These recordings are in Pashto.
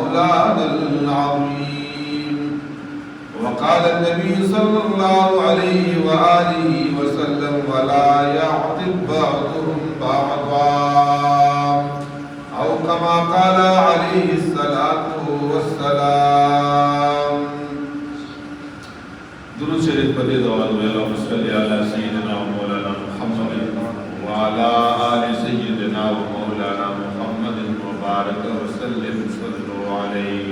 مولانا العظيم. وقال النبي صلى الله عليه وآله وسلم ولا يعتب بعضهم بعضا أو كما قال عليه الصلاة والسلام. درود شریف پر دعا دو اللهم صل على سيدنا ومولانا محمد وعلى آل سيدنا ومولانا محمد وبارك وسلم. صلوا عليه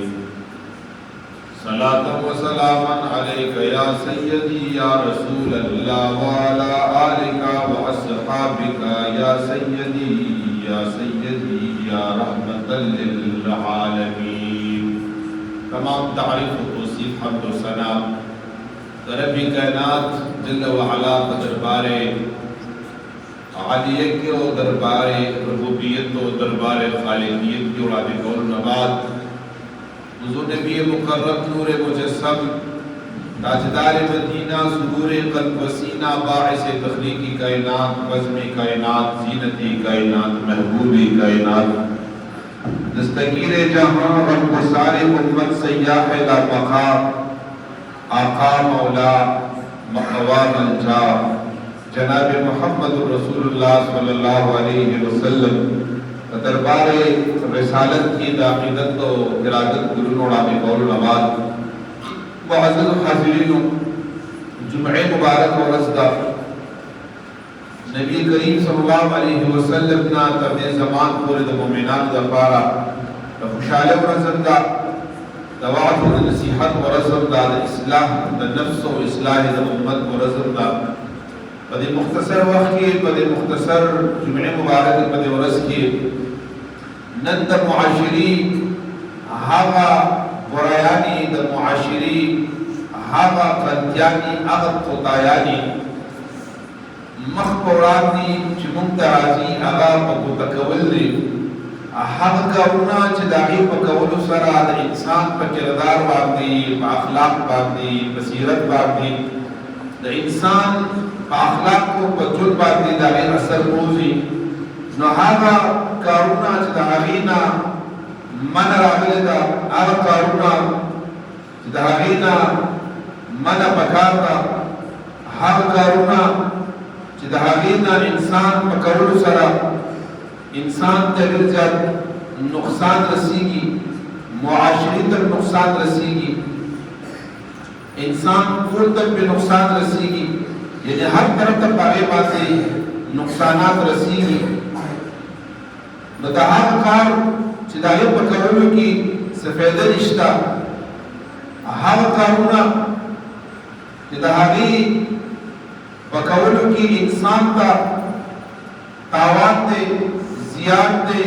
صلاة وسلاما عليك يا سيدي يا رسول الله وعلى آلك وأصحابك يا سيدي يا سيدي يا رحمة للعالمين. تمام تعریف و توصیف حمد و ثنا رب کائنات جل وعلا دربار عالیہ کے و دربار ربوبیت و دربار خالقیت کی اڑاد قول نبات حضور نبی مکرم نور مجسم تاجدار مدینہ ظہور قلب وسینہ باعث تخلیقی کائنات بزم کائنات زینتی کائنات محبوبی کائنات دستگیر جہاں رب سارے امت سیاح لا بقا آقا مولا مقوا منجا جناب محمد رسول اللہ صلی اللہ علیہ وسلم دربار رسالت کی عقیدت و ارادت گرنوڑا میں قول نواز معزز حاضرین جمعہ مبارک و رسدہ نبی کریم صلی اللہ علیہ وسلم نا تبدی زمان پورے دا مومنان دا پارا دا خوشحال و رسم دا وعد و نصیحت و رسم دا اصلاح دا نفس و اصلاح دا امت و رسم دا بدے مختصر وقت کی بدے مختصر جمعہ مبارک بدے ورس کی نند معاشری هاغا برایانی د معاشری هاغا قنتیانی اغد قطایانی مخبرانی چی ممتعازی اغا پکو تکول لی هاغا کرونا چی داغی پکولو سرا د انسان پا کردار باندی پا اخلاق باندی بصیرت باندی د انسان پا اخلاق کو پا جن باندی داغی اثر موزی نو هاغا کارونا چی دا غینا من راغلی دا آغا کارونا چی دا غینا من پکار دا هاغا کارونا چی دا غینا انسان پکرلو سرا انسان تغیر جات نقصان رسیگی معاشری تر نقصان رسیگی انسان کل تک بھی نقصان رسیگی یعنی ہر طرف تک باغی بازی نقصانات رسیگی متحاد کار چی داغی پکرلو کی سفیدہ رشتہ ہاو کارونا چی داغی پکرلو کی انسان تا تاوان دے زیاد دے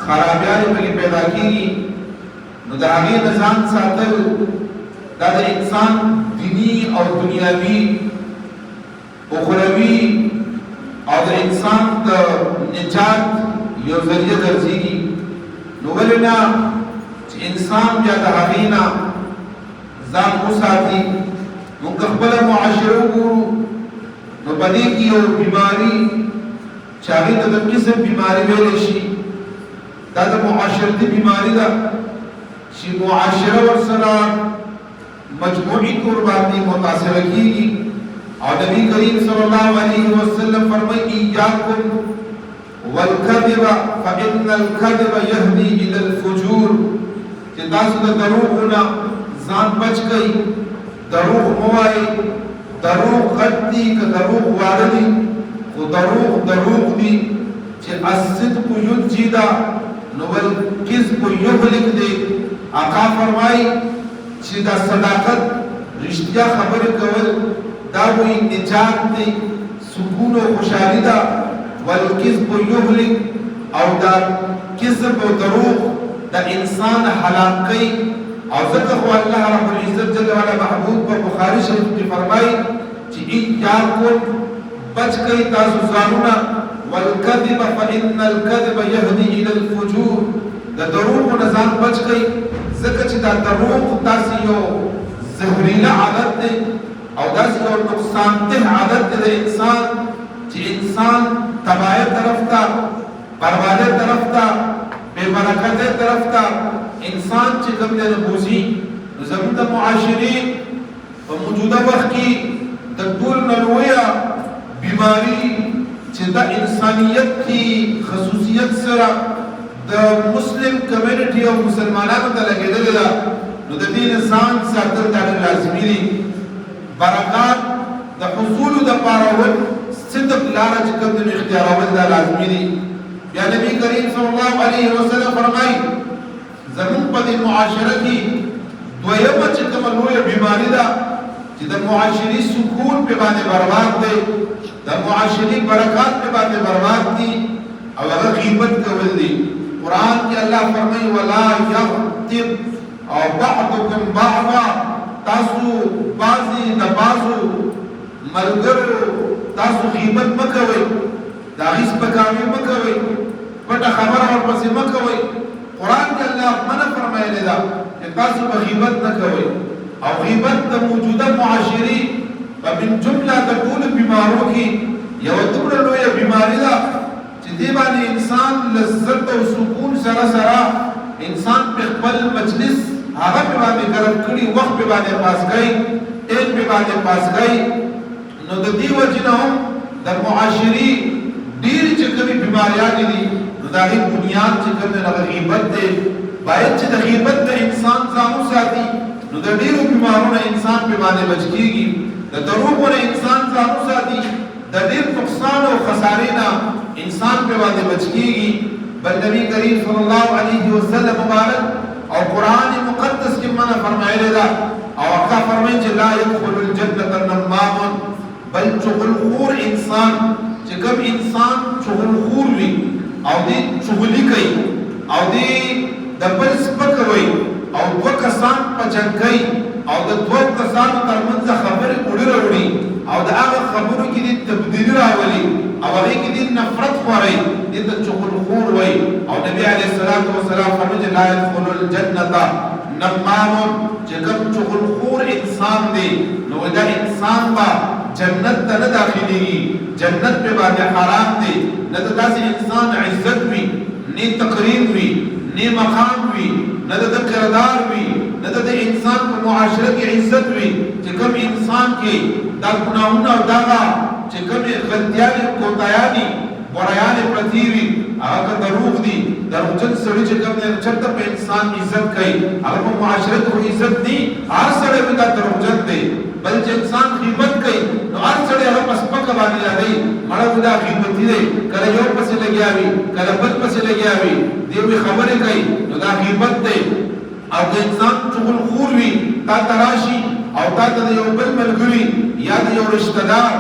خرابیاری بلی پیدا کی داغی نظام ساتل دا انسان دینی اور دنیاوی اخروی اور انسان دا نجات یو ذریعہ درزیگی نوولنا انسان بیا دا حقینا زان مساتی منقبل معاشروں گورو نو بدی کی یو بیماری چاہی دا قسم بیماری ویلشی دا معاشرتی بیماری دا چی معاشرہ ورسنا مجموعی قربانی متاثر کیگی اور نبی کریم صلی اللہ علیہ وسلم فرمائی ایاکم والکذب فإن الکذب یهدی الى الفجور کہ تاسو دا دروغنا زان بچ گئی دروغ موائی دروغ غدی کہ دروغ واردی و دروغ دی کہ الصدق ینجیدہ نوال کذب یهلک دے آقا فرمائی چی دا صداقت رشتیا خبر کول داوی نجات دی سکون و خوشحالی دا والکذب یهلک او دا کذب و دروغ دا انسان حلاق کئی او ذکر اللہ رب العزت جل والا محبوب پر بخاری شریف کی فرمائی چی ایاکم بچ گئی تاسو زانونا والکذب فإن الکذب یهدی الى الفجور دا دروغ و نظام بچ گئی ذکر چی دا دروغ تاسی یو زہریل عادت دے او تاسی یو نقصان تہ عادت دے انسان چی انسان تباہ طرف تا بربادے طرف تا بے برکت طرف تا انسان چې کوم دی بوزي زموږ د معاشري په موجوده وخت کې د ټول نړیواله بیماری چې د انسانیت کی خصوصیت سره د مسلم کمیونټي او مسلمانانو ته لګېدلې ده نو د دې انسان ساتل دا لازمي دي برکات د حصول د پاره صدق لاره چې کوم د اختیارول دا لازمي دي بیا نبی کریم صلی الله علیه وسلم فرمایي زمون په دې معاشره کې دویمه چې کومه لویه بیماری ده چې د معاشري سکون په باندې برباد دی د معاشري برکات په باندې برباد دي او هغه غیبت کول دي قرآن کې الله فرمایي ولا یغتب او بعضکم بعضا تاسو بعضی د بعضو ملګرو تاسو غیبت مکوئ دا هیڅ پکاوي مکوئ پټه خبره ورپسې مکوئ قرآن کې الله منع فرمایلی ده چې تاسو به غیبت نه کوئ او غیبت د موجوده معاشري من جمله د ټولو بیمارو کې یوه دومره لویه بیماري ده چې دې باندې انسان لذت او سکون سره سره انسان په خپل مجلس هغه په باندې ګرم کړي وخت په باندې پاس کوي ټیم په باندې پاس کوي نو د دې وجې نه هم د معاشري ډېرې چې کومې بیماریانې دي نو د هغې بنیاد چې کوم دی هغه غیبت دی باید چې د غیبت د انسان ځان وساتي نو د ډېرو بیمارو نه انسان په باندې بچ کېږي د دروغو نه انسان ځان وساتي د ډېر نقصان او خسارې نه انسان په باندې بچ کېږي بل نبی کریم صلی الله علیه وسلم مبارک او قرآن مقدس کې منع فرمایلی ده او هغه فرمایي چې لا يدخل الجنة نمام بل چغلخور انسان چې کوم انسان چغلخور وي او دې چغلي کوي او دې د بل سپکوي او دوه کسان په جنګ کوي او د دوه کسانو ترمنځ خبرې وړي راوړي او د هغه خبرو کې دې تبدیلي راولي او هغې کې دې نفرت خورئ دې ته چغلخور وایي او نبي علیه الصلاة والسلام فرمایي لا يدخل الجنة نمام چې کوم چغلخور انسان دی نو دا انسان به جنت ته نه داخلېږي جنت په باندې حرام دی نه د داسې انسان عزت وي نه تقریر وي نه مقام وي نه د کردار وي نه د انسان په معاشره کې عزت وي چې کوم انسان کې دا ګناهونه او دغه چې کومې غلطیانې کوتاهیانې برایانې پرتې وي هغه دروغ دي دروغجن سړي چې کوم دی چېرته په انسان عزت کوي هغه په معاشره کې عزت دي هر سړی به دا دروغجن دی بل چې انسان غیبت کوي نو هر سړی هغه په سپکه باندې یادوي مړه خو دا غیبتي دی کله یو پسې لګیا وي کله بل پسې لګیا وي دې وي خبرې کوي نو دا غیبت دی او د انسان چغلخور وي تا ته راشي او تا ته د یو بل ملګري یا د یو رشته دار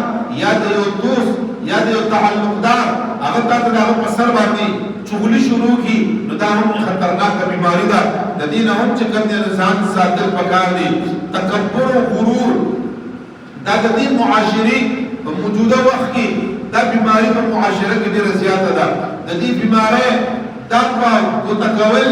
یا د یو دوست یا د یو تعلقدار هغه تا ته د هغه په سر باندې چغلي شروع کړي نو دا هم خطرناکه بیماري ده د دې نه هم چې کوم دی ځان ساتل پکار دي تکبر او غرور دا د دې معاشري په موجوده وخت کې دا بیماري په معاشره کې ډېره زیاته ده د دې بیمارۍ دا په ګوته کول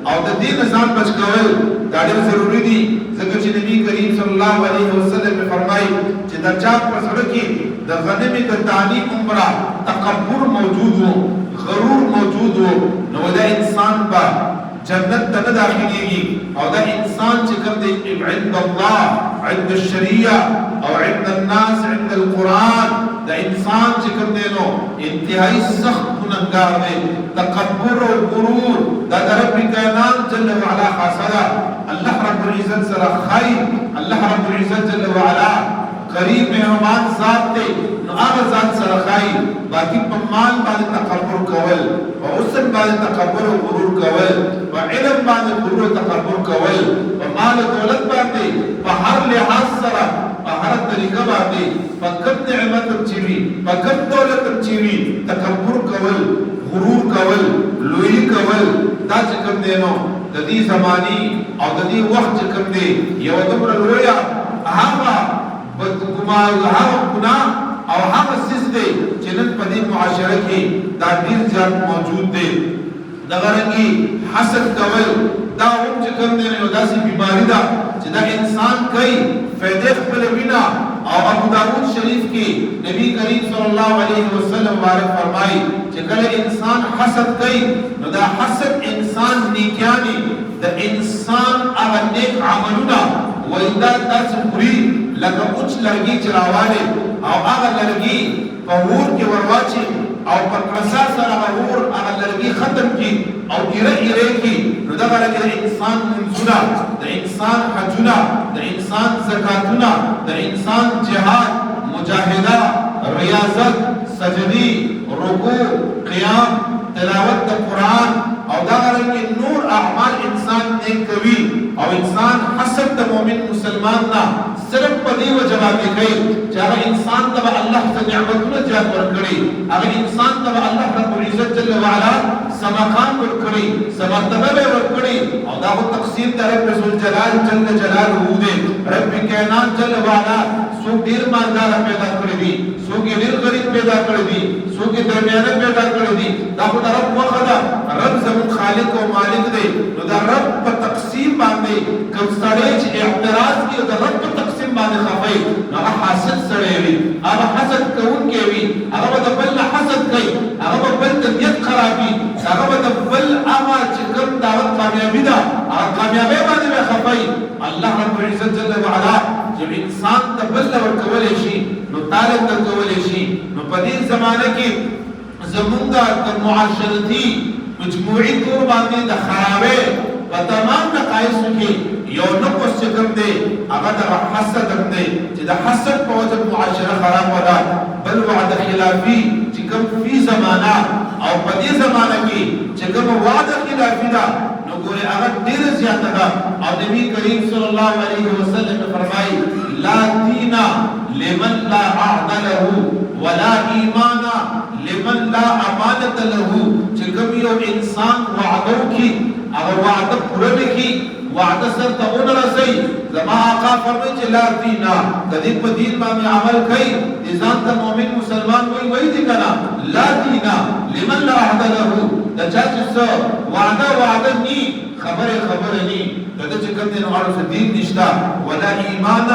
او د دې نه ځان بچ کول دا ډېر ضروري دي ځکه چې نبي کریم صلی الله علیه وسلم فرمایي چې د چا په زړه کې د غنمې د دانې عمره تکبر موجود و غرور موجود و نو دا انسان به جنت ته نه داخلېږي او دا انسان چې کوم دی عند الله عند الشریعه او عند الناس عند القرآن دا انسان چې کوم دی نو انتهایی سخت ګنهګار دی تکبر او غرور دا د رب کائنات جل وعلا خاصه ده الله رب العزت سره خیر الله رب العزت جل وعلا قریب مهربان ذات دی نو هغه ذات سره خیر باقي په مال باندې تکبر کول په حسن باندې تکبر او غرور کول په علم باندې غرور او تکبر کول په مال او دولت باندې په هر لحاظ سره په هر طریقه باندې په کوم نعمت چې وي په کوم دولت چې وي تکبر کول غرور کول لوی کول دا چې کوم دی نو د دې زماني او د دې وخت چې کوم دی یو دومره لویه هغه بدګمان هغه ګناه او هغه څیز دی چې نن په دې معاشره کې دا ډېر زیات موجود دی دغه رنګي حسد کول دا هم چې کوم دی نو داسې بیماری ده چې دا انسان کوي فائدې خپل وینا او ابو داود شریف کې نبی کریم صلی الله علیه وسلم بارک فرمایي چې کله انسان حسد کوي نو دا حسد انسان نیکیانی د انسان هغه نیک عملونه وایدا تاسو پوری لکه اوچ لرګي چراواله او هغه لرګي په اور کې ورواچي او په کسا سره اور هغه لرګي ختم کی او ایره کی نو دا لرګي د انسان منزونه د انسان حجونه د انسان زکاتونه د انسان جهاد مجاهده ریاضت سجدی رکوع قیام تلاوت د قرآن او دا لرګي نور اعمال انسان نیک کوي او انسان حسد د مؤمن مسلمان نه صرف په دې وجه باندې کوي چې هغه انسان ته الله تعالی نعمتونه زیات ورکړي هغه انسان ته الله رب العزت جل وعلا سماقام ورکړي سمرتبه ورکړي او دا هو تقسیم د رب رسول جلال جل جلاله دی رب کائنات جل وعلا سو ډیر مالدار پیدا کړی دي سو کې ډیر غریب پیدا کړی دي سو کې درمیانه پیدا کړی دي دا خو د رب وخدا رب زمون خالق او مالک دی نو دا رب په تقسیم باندې کوم سړی چې اعتراض کوي د رب په تقسیم باندې خفای نو هغه حاسد سړی وي هغه حسد کوونکی وي هغه د بل حسد کوي هغه بل ته نیت خرابي هغه د بل هغه چې کوم دعوت کامیابی ده هغه کامیابی باندې خفای الله رب العزت جل وعلا چې انسان ته بل ورکول شي نو طالب ورکول شي نو په دې زمانه کې زمونږه د معاشرتي مجموعي تور باندې د خرابې په تمام نقایصو کې یو نقص چې کوم دی هغه د حسد هم دی چې د حسد په وجه معاشره خراب ده بل وعده خلافي چې کوم فی زمانہ او په دې زمانہ کې چې کوم وعده خلافي ده نو ګوره هغه ډیر زیات ده او نبی کریم صلی الله علیه وسلم فرمایي لا دین لمن لا عهد له ولا ایمان لمن لا امانت له چې کوم یو انسان وعده کوي هغه وعده پوره کوي وعده سره ته ونرسي زما آقا فرمایي چې لا دینا د دې په دین باندې عمل کوي ځان ته مؤمن مسلمان وایي دي کنه لا دینا لمن لا عهد له د چا چې وعده ني خبره ني دغه چې کوم دین اړه دین نشتا ولا ایمان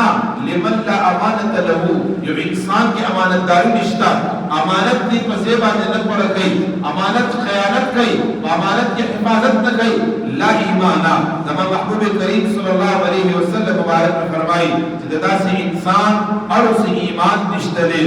لمن لا امانت له یو انسان کی امانتداري نشتا امانت دې په ځای باندې نه پوره کوي امانت خیانت کوي امانت کی حفاظت نه کوي لا ایمان زما محبوب کریم صلی الله علیه وسلم مبارک فرمایي چې داسې انسان اړو ایمان نشته دی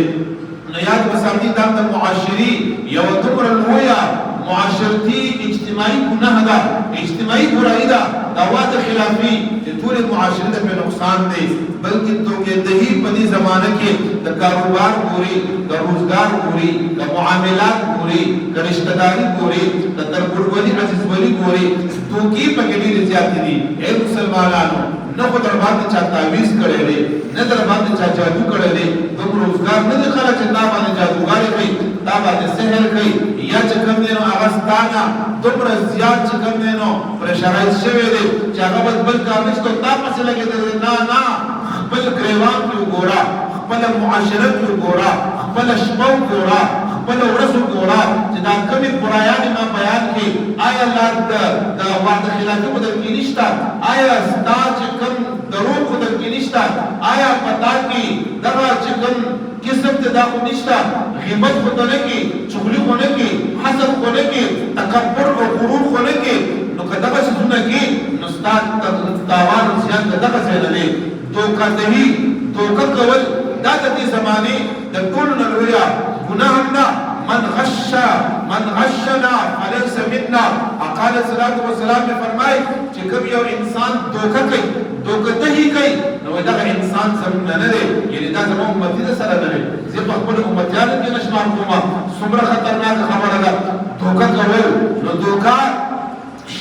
نو یاد وساتئ دا د معاشري یو دومره لویه معاشرتي اجتماعي ګناه ده اجتماعي برائی ده دا وعده خلافي چې ټول معاشره ته نقصان دی بلکې توګهدهي په دې زمانه کې د کاروبار پوری د روزګار پوری د معاملات پوری د رشتہ داری پوری د تربورولي عزیز ولی پوری توګي په کې ډېر زیات دي اے مسلمانانو نه خو در باندې چا تعویز کړی دی نه در باندې چا جادو کړی دی دوم روزګار نه دي خلک چې دا باندې جادوګاري کوي دا باندې سحر کوي یا چې کوم دی نو هغه ستانه دومره زیات چې کوم دی نو پرشرایز شوی دی چې هغه بل کار نشته تا پسې لګېدلی نه خپل ګریوان کې وګوره خپل معاشره کې وګوره خپل شپه وګوره خپل ورځ وګوره چې دا کومې برایانې ما بیان کړي آیا الله د وعده خلافي په در کې نشته آیا ستا چې کوم دروغ په در کې نشته آیا پتا کې دغه چې کوم کسب ته دا خو نشته غیبت خو ته نه کې چغلي خو نه کې حسد خو نه کې تکبر او غرور خو نه کې نو که دغه څیزونه کې نو ستا تاوان زیان دغه ځای نه دی دوکه کول دا د دې زمانې د ټولو نه لویه ګناه ده من غشنا فليس منا قال صلوات والسلام فرمای چې کوم یو انسان دوکه دهي کوي نو دا انسان زموږ نه دی یعنی دا زموږ امتی سره نه دی زه په خپل امتیانو کې نشمار کوم څومره خطرناک خبره ده دوکه کول نو دوکه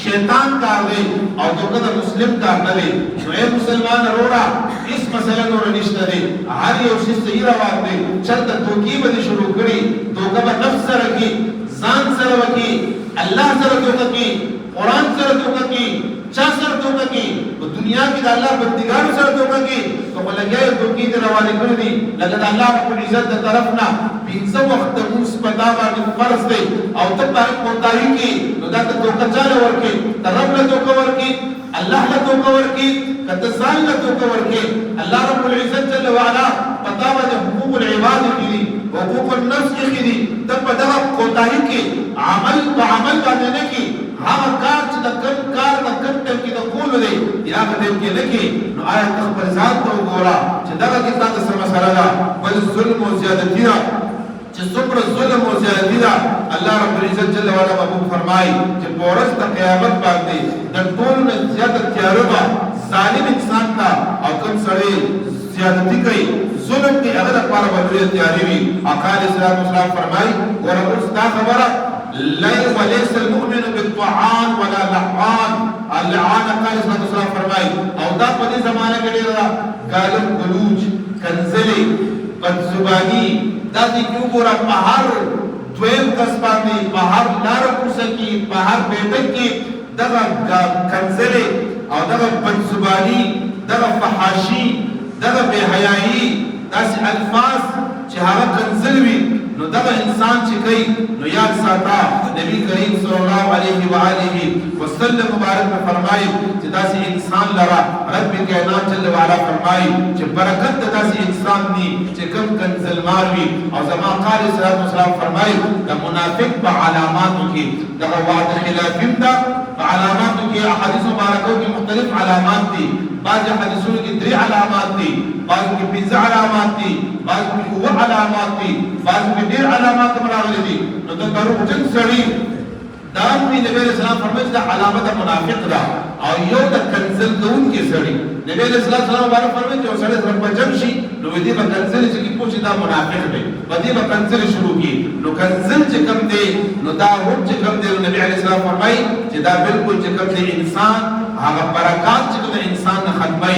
شیطان کار دی او دوکه د مسلم کار نه دی نو اے مسلمان وروړه هیڅ مسله نور نشته دی هر یو شی صحیح روان دی چرته دوکي به شروع کړي دوکه به نفس سره کی ځان سره وکي الله سره دوکه کی قرآن سره دوکه کی چا سره دوکه کی په دنیا کې د الله بندګانو سره دوکه کی کوم لګي دوکي د روانې کړې دي لکه د الله په عزت د طرف نه 15 وخت موږ په پتا باندې فرض دی او ته باندې کوتاهی کې نو دا ته دوکه چاله ورکې ته رب له دوکه ورکې الله له دوکه ورکې کته ځان له دوکه ورکې الله رب العزت جل وعلا پتا باندې حقوق العباد کې حقوق النفس کې دي ته په دغه کوتاهی کې عمل په عمل باندې نه کې هغه کار چې د کم کار د کم ټیم کې د کول دی یا په دې کې نه کې نو آیا ته خپل ذات ته وګوره چې دغه کې تاسو سره مسله ده بل ظلم او زیادتی ده چې څومره ظلم او زیادتی ده الله رب العزت جل وعلا به فرمایي چې په ورځ د قیامت باندې د ټول نه زیاته تیاره به ظالم انسان ته او کوم سړی زیادتی کوي ظلم کې هغه لپاره به لویه تیارې وي آقا علیه الصلاة والسلام فرمایي ګوره اوس دا خبره وليس المؤمن بالطعان ولا لعان اللعان قال صلى الله عليه وسلم فرمای او دا په دې زمانه کې ډیر غالب گلوج کنزلی بدزبانی دا دې وګوره په هر دویم کس باندې په هر لار کوڅه کې په هر بیت کې دغه کنزلی او دغه بدزبانی دغه فحاشی دغه بے حیايي داسې الفاظ چې هغه کنزل وي نو دغه انسان چې کوي نو یاد ساته نبی کریم صلی الله علیه و آله وسلم مبارک فرمایي چې داسې انسان لرا رب کائنات جل وعلا فرمایي چې برکت داسې انسان دی چې کوم کنزل مار وي او زما قال صلی الله علیه وسلم فرمایي د منافق په علاماتو کې دغه وعده خلافین دا په علاماتو کې احادیث مبارکو کې مختلف علامات دي بعض حدیثونو کې 3 علامات دي بعض کې 5 علامات دي بعض کې 7 علامات دي بعض کې ډېر علامات راغلي دي نو د دروغجن سړي دا نبی رسول الله فرمایي دا علامه د منافق ده او یو د کنزل کوونکی سړي نبی رسول الله باندې فرمایي چې سړی سره پجم شي نو دې په کنزل چې پوښي دا منافق دی په دې په کنزل شروع کی نو کنزل چې کم دی نو دا هو چې کم دی نبی علیه السلام فرمایي چې دا بالکل چې کم دی انسان هغه برکات چې د انسان نه ختمي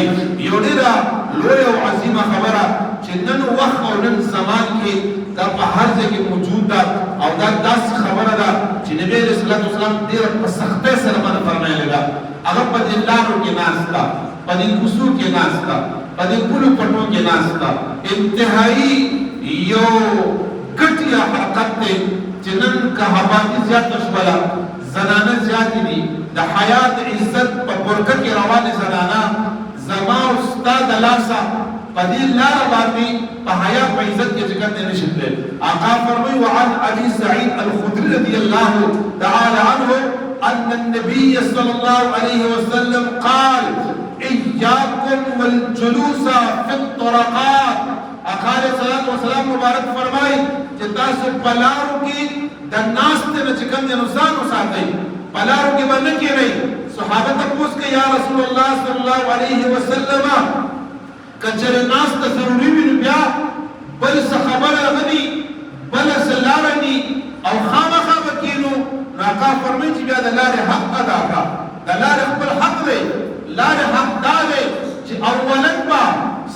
یو ډیره لوی او عظیمه خبره چې نن وخت او نن زمان کې دا په هر ځای کې موجود ده او دا داسې خبره ده چې نبی رسول الله صلی الله علیه وسلم ډیره په سختۍ سره باندې فرمایلی ده هغه په دې لارو کې ناسته په دې کوڅو کې ناسته په دې پولو پټو کې ناسته انتهایی یو ګټیا حرکت دی چې نن که حبابي زیاته شوله زنانه زیاتې دي د حیات عزت په برکه کې روانې زنانه زما او ستا د لاسه په دې لاره باندې په حیا په عزت کې څنګه نه نشي تللی آقا فرمایي وعن ابي سعيد الخدري رضي الله تعالى عنه ان النبي صلى الله عليه وسلم قال اياكم والجلوس في الطرقات آقا علیه الصلاة والسلام مبارک فرمایي چې تاسو په لارو کې د ناستې نه چې کوم دی نو ځان وساتئ په لارو کې به نه کښېنئ صحابه تپوس کوي یا رسول الله صلی الله علیه وسلم که چېرې ناسته ضروري وي نو بیا بل څه خبره نه دي بله څه لاره دي او خامخا به کښېنو نو آقا فرمایي چې بیا د لارې حق ادا کړه د لارې خپل حق دی لارې حق دا دی چې اولا به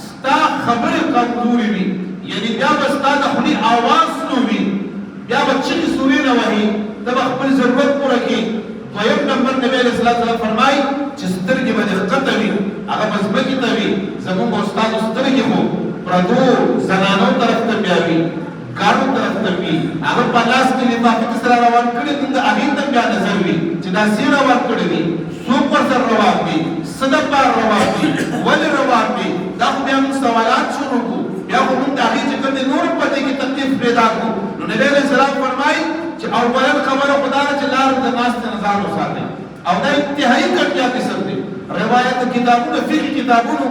ستا خبرې کمزورې وي یعنې بیا به ستا د خولې اواز سلو وي بیا به چغې سورې نه وهي ته به خپل ضرورت پوره کړي دویم نمبر نبی علیه الصلاة والسلام فرمایي چې سترګې به دې ښکته وي هغه به ځمکې ته وي زموږ او ستاسو سترګې خو پردو زنانو طرف ته بیا وي ګاڼو طرف ته وي هغه په لاس کې لفافې سره روان کړي موږ د هغې ته بیا نظر وي چې دا څه روان کړي دي څوک ورسره روان دي څه دپاره روان دي ولې روان دي دا خو بیا موږ سوالات شروع کړو بیا خو موږ د هغې چې کوم دی نور په دې کې تکلیف پیدا کړو نو نبی علیه السلام فرمایي چې اولا خبره خدا ده چې لار د ناستې نه ځان وساتئ او دا انتهایی ګټیا قسم دی روایت کتابونو فقه کتابونو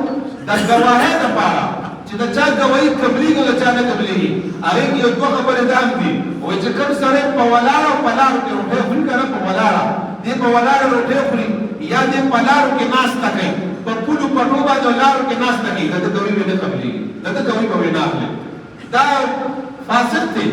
د ګواهۍ دپاره چې د چا ګواهي قبلېږي او د چا نه قبلېږي هغې کې یو دوه خبرې دا هم دي وایي چې کوم سړی په ولاړه او په لارو کې روټۍ خوري که نه په ولاړه دې په ولاړه روټۍ خوري یا دې په لارو کې ناسته کوي په پولو پټو باندې او لارو کې ناسته کوي د ده ګواهي به نه قبلېږي د ده ګواهي به نه اخلي دا فاسد دی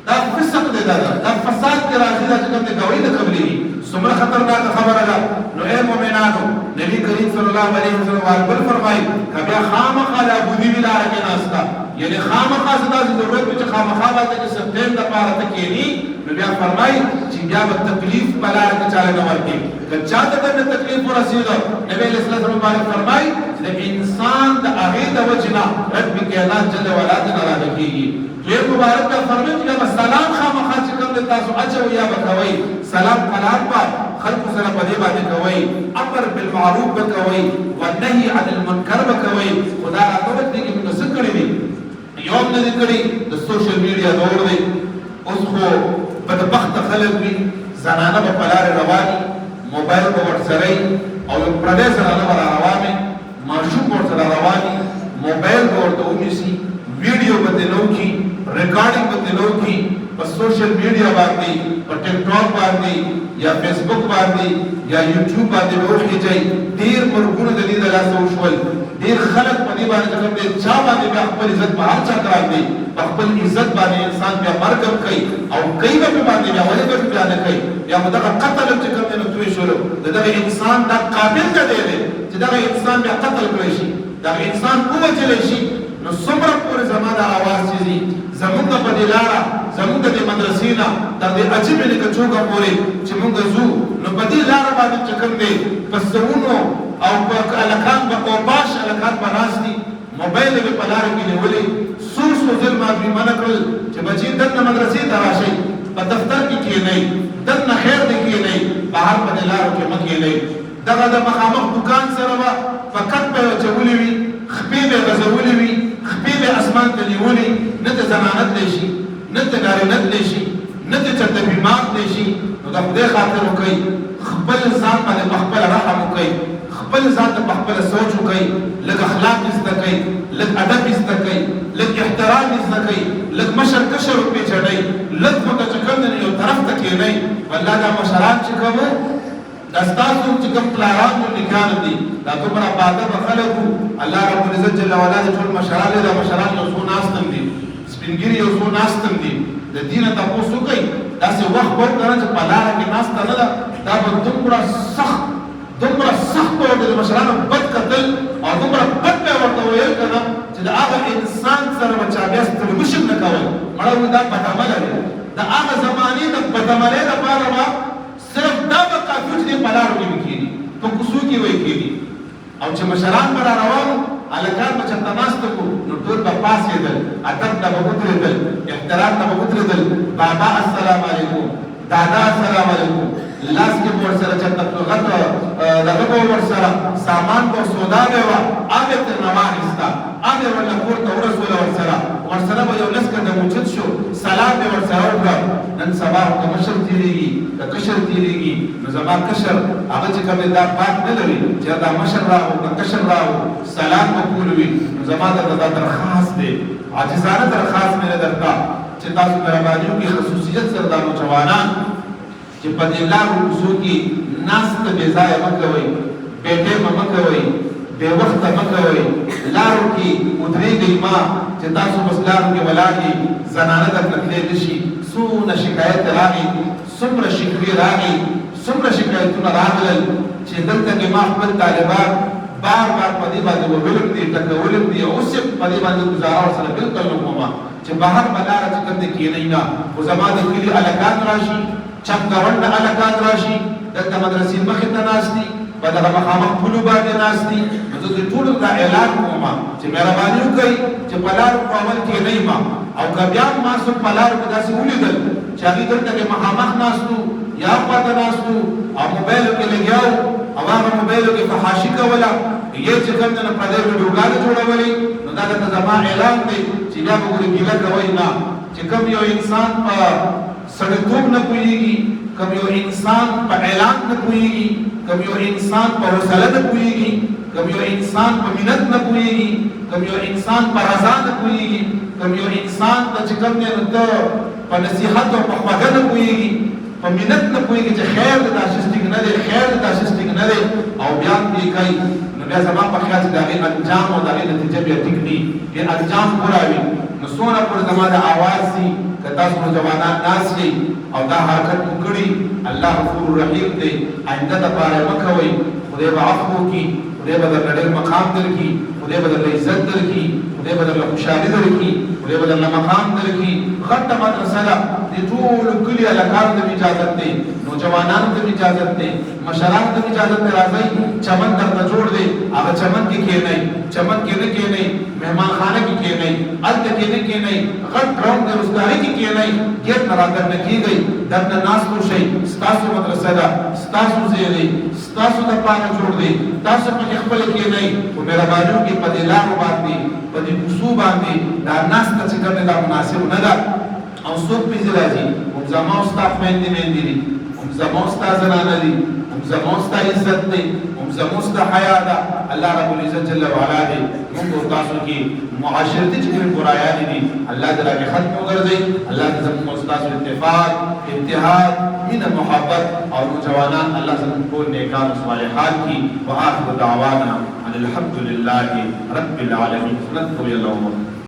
دا فسق دی دا فساد کې راځي دا چې کوم دی ګواهي نه قبلېږي څومره خطرناکه خبره ده نو ای مؤمنانو نبی کریم صلی الله علیه وسلم بل فرمایي که بیا خامخا د ابودیوي لاره کې ناسته یعنې خامخا څه داسې ضرورت وي چې خامخا به ته چې څه ټیم دپاره ته کښېني نو بیا فرمایي چې بیا به تکلیف په لاره کې چاله نه ورکړي که چا ته درنه تکلیف ورسېده نبی علیه السلام مبارک فرمایي چې د انسان د هغې د وجې نه رب کائنات جل وعلا ته ناراضه کېږي دوی مبارک دا فرمایي چې سلام خامخا چې کوم د تاسو اچو یا به کوئ سلام کلام به خلکو سره په دې باندې کوئ امر بالمعروف به کوئ والنهي عن المنکر به کوئ خو دا راته دې کې موږ څه کړي دي یو هم نه دي کړي د سوشل میډیا دور دی اوس خو بدبخته خلک وي زنانه به په لارې رواني موبایل به ورسره او یو پردی زنانه به را روانې ماشوم به ورسره رواني موبایل به ورته ونیسي ویډیو به ترې نه وکړي ریکارډینګ به ترې نه وکړي په سوشل میډیا باندې په ټیک ټاک باندې یا فیسبوک باندې یا یوټیوب باندې به وخېږئ ډېر مرګونه د دې د لاسه وشول ډېر خلک په دې باندې چې کوم دی چا باندې بیا خپل عزت په هر چا ګران دی په خپل عزت باندې انسان بیا مرګ هم کوي او کوي به پرې باندې بیا ولې به بیا نه کوي بیا خو دغه قتل هم چې کوم دی نو توی شولو د دغه انسان دا قابل نه دی چې دغه انسان بیا قتل کړی شي دغه انسان ووژلی شي نو څومره پورې زما دا اواز چې ځي زمونږ په دې لاره زمونږ د دې مدرسې نه تر دې عجیبې لکه چوکه پورې چې مونږ ځو نو په دې لاره باندې چې کوم دی په سرونو او په هلکان به اوباش هلکان به ناست دي موبایل یې په لاره کې نیولې څو ځل ما دوی منع کړل چې بچي دننه مدرسې ته راشئ په دفتر کې کښېنئ دننه خیر دې کښېنئ بهر په دې لارو کې مه کښېنئ دغه د مخامخ دکان سره به فقط به یې اچولې وي خپې به یې غځولې وي خپې به اسمان ته نیولې نه ته ضمانت دی شي نه ته ګارنت دی شي نه ته چېرته بیمار دی شي نو د خدای خاطر وکئ خپل ځان باندې په خپله رحم وکئ خپل ځان ته په خپله سوچ وکئ لږ اخلاق زده کئ لږ ادب زده کئ لږ احترام زده کئ لږ مشر کشر وپېژنئ لږ ورته چې کوم دی یو طرف ته کښېنئ والله دا مشران چې کوم دا ستاسو چې کوم پلاران نو نیکان دي دا دومره باادبه خلک وو الله رب العزت جل وعلا د ټول مشران دی دا مشران یو څو ناست هم دي سپین ږیري یو څو ناست هم دي د دې نه تپوس وکئ داسې وخت به وکړه چې په لاره کې ناسته نه ده دا به دومره سخت به ورته د مشرانو بد کتل او دومره بد به یې ورته ویل که نه چې د هغه انسان سره به چا بیا ستړي هم نه کول مړه وایي دا بدعمله دی د هغه زمانې د بدعملۍ لپاره به صرف دا به کافي چې دی په لارو کې به کښېني په کوڅو کې به یې کښېني او چې مشران به را روان وو هلکان به چېرته ناسته کړو نو ټول به پاڅېدل ادب ته به ودرېدل احترام ته به ودرېدل بابا السلام علیکم دادا السلام علیکم لاس کې به ورسره چېرته غټ دغه به ورسره سامان به سودا به وه هغه یې ترې نه واخېسته هغه یې ورله کور ته ورسوله ورسره به یو لس کډه موجود شو سلام به ورسره وکړه نن سبا خو که مشر تېرېږي که کشر تېرېږي نو زما کشر هغه چې کوم دی دا پاک نه لري چې دا مشر راغو که کشر راغو سلام به کول وي نو زما درته دا درخواست دی عاجزانه درخواست مې نه درته چې تاسو مهرباني وکړئ خصوصیت سره دا نوجوانان چې په دې لارو کوڅو کې ناسته بې ځایه مه کوئ بې ټیمه مه کوئ بې وخته مه کوئ لارو کې ودرېږئ مه چې تاسو بس لارو کې ولاړ یې زنانه درته تللی نه شي څونه شکایت راغی څومره شکوې راغی څومره شکایتونه راغلل چې دلته کې ما خپل طالبان بار په دې باندې وولم دي ټکولم دي اوس یې په دې باندې ګزاره ورسره بلکل نه کومه چې بهر په لاره چې کوم دی کښېنئ نه خو زما د کلي هلکان راشي چپ ګاونډه هلکان راشي دلته مدرسې مخې ته ناست دي په دغه مخامخ پولو باندې ناست دي نو زه د ټولو دا اعلان کوم چې مهرباني وکئ چې په لارو په عمل کښېنئ ما او که بیا هم ما څوک په لارو کې داسې ولیدل چې هغوی دلته کې مخامخ ناست وو یا خواته ناست وو او موبایلو کې لګیا وو او هغه موبایلو کې فحاشي کوله یې چې کوم دی نو پردۍ ویډیوګانې جوړولې نو دا درته زما اعلان دی چې بیا به ګورې ګیله کوئ نه چې کوم یو انسان په سړیتوب نه پوهېږي کوم یو انسان په اعلان نه پوهېږي کوم یو انسان په حوصله نه پوهېږي کوم یو انسان په منت نه پوهېږي کوم یو انسان په رضا نه پوهېږي کوم یو انسان ته چې کوم دی نو ته په نصیحت او په خوږه نه پوهېږي په منت نه پوهېږي چې خیر د داسې ټیک نه دی خیر د داسې ټیک نه دی او بیا هم دې کوي نو بیا زما په خیال چې د هغې انجام او د هغې نتیجه بیا ټیک دي بیا انجام پوره وي نو څونه پورې زما د آواز دي که تاسو نوجوانان ناست یئ او دا حرکت مو کړي الله غفور رحیم دی آینده دپاره مه کوئ خدای به عفو وکړي خدای به درله ډېر مقام درکړي خدای به درله عزت درکړي خدای به درله خوشحالي درکړي خدای به درله مقام درکړي غټه مدرسه ده دې ټولو کلي هلکانو ته اجازت دی نوجوانانو ته اجازت دی مشرانو ته اجازت دی راځئ چمن درته جوړ دی هغه چمن کې کښېنئ چمن کې نه کښېنئ مهمان خانه کې کېنئ هلته کې نه کېنئ غټ ګراونډ د روزګارۍ کې کېنئ ګیټ نه رادننه کېږئ دلته ناست اوسئ ستاسو مدرسه ده ستاسو ځای دی ستاسو دپاره جوړ دی تاسو پکې خپله کېنئ په مهرباني وکړئ په دې لارو باندې په دې کوڅو باندې دا ناسته چې کوم دی دا مناسب نه ده او څوک پېزې راځي هم زما او ستا خویندې میندې دي هم زما او ستا زنانه دي هم زما او ستا عزت دی هم زما او ستا حیا ده الله رب العزت جل وعلا دی موږ او تاسو کې معاشرتي چې کومې برایانې دي الله دې راکې ختم وګرځوي الله دې زموږ او ستاسو اتفاق اتحاد مینه محبت او نوجوانان الله زموږ ټول نیکان صالحات کی واخر دعوانا ان الحمد لله رب العالمین.